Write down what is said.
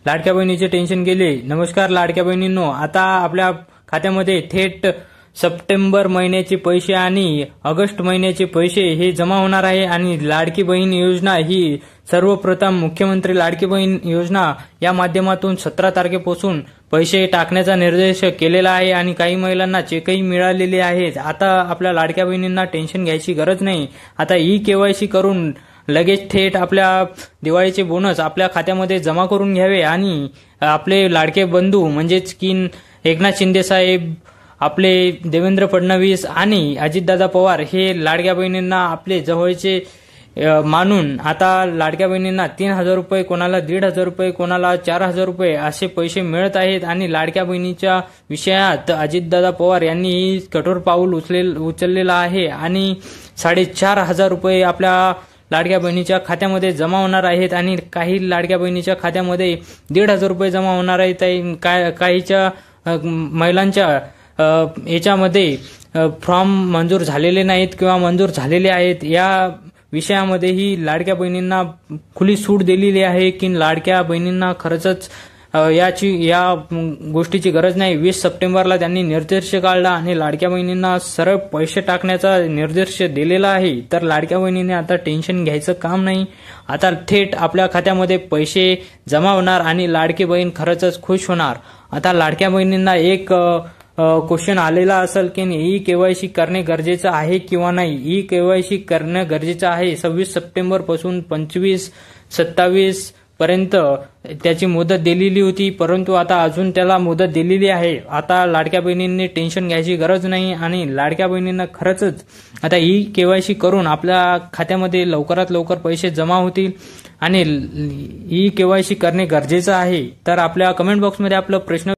लाडक्या बहिणीचे टेन्शन गेले। नमस्कार लाडक्या बहिणींनो, आता आपल्या खात्यामध्ये थेट सप्टेंबर महिन्याचे पैसे आणि ऑगस्ट महिन्याचे पैसे हे जमा होणार आहे आणि लाडकी बहीण योजना ही सर्वप्रथम मुख्यमंत्री लाडकी बहीण योजना या माध्यमातून 17 तारखेपासून पैसे टाकण्याचा निर्देश केलेला आहे आणि काही महिलांना चेकही मिळालेले आहेत। आता आपल्या लाडक्या बहिणींना टेन्शन घ्यायची गरज नाही। आता KYC करून लगेच थेट आपल्या दिवाळीचे बोनस आपल्या खात्यामध्ये जमा करून घ्यावे आणि आपले लाडके बंधू म्हणजेच की एकनाथ शिंदे साहेब, आपले देवेंद्र फडणवीस आणि अजितदादा पवार हे लाडक्या बहिणींना आपले जवळचे मानून आता लाडक्या बहिणींना 3000 रुपये, कोणाला 1500 रुपये, कोणाला 4000 रुपये असे पैसे मिळत आहेत। आणि लाडक्या बहिणीच्या विषयात अजितदादा पवार यांनी कठोर पाऊल उचललेलं आहे आणि 4500 रुपये आपल्या लाडक्या बहिणीच्या खात्यामध्ये जमा होणार आहेत आणि काही लाडक्या बहिणीच्या खात्यामध्ये 1500 रुपये जमा होणार आहेत। काहीच्या महिलांच्या याच्यामध्ये फॉर्म मंजूर झालेले नाहीत किंवा मंजूर झालेले आहेत। या विषयामध्येही लाडक्या बहिणींना खुली सूट दिलेली आहे की लाडक्या बहिणींना खरंच या गोष्टीची गरज नाही। 20 सप्टेंबरला त्यांनी निर्देश काढला आणि लाडक्या बहिणींना सरळ पैसे टाकण्याचा निर्देश दिलेला आहे। तर लाडक्या बहिणीने आता टेन्शन घ्यायचं काम नाही। आता थेट आपल्या खात्यामध्ये पैसे जमा होणार आणि लाडकी बहीण खरंच खुश होणार। आता लाडक्या बहिणींना एक क्वेश्चन आलेला असेल की KYC करणे गरजेचं आहे किंवा नाही। KYC करणं गरजेचं आहे। 26 सप्टेंबर पासून 25, 27 पर्यंत त्याची मुदत दिलेली होती, परंतु आता अजून त्याला मुदत दिलेली आहे। आता लाडक्या बहिणींनी टेन्शन घ्यायची गरज नाही आणि लाडक्या बहिणींना खरंच आता KYC करून आपल्या खात्यामध्ये लवकरात लवकर पैसे जमा होतील आणि KYC करणे गरजेचं आहे। तर आपल्या कमेंट बॉक्समध्ये आपलं प्रश्न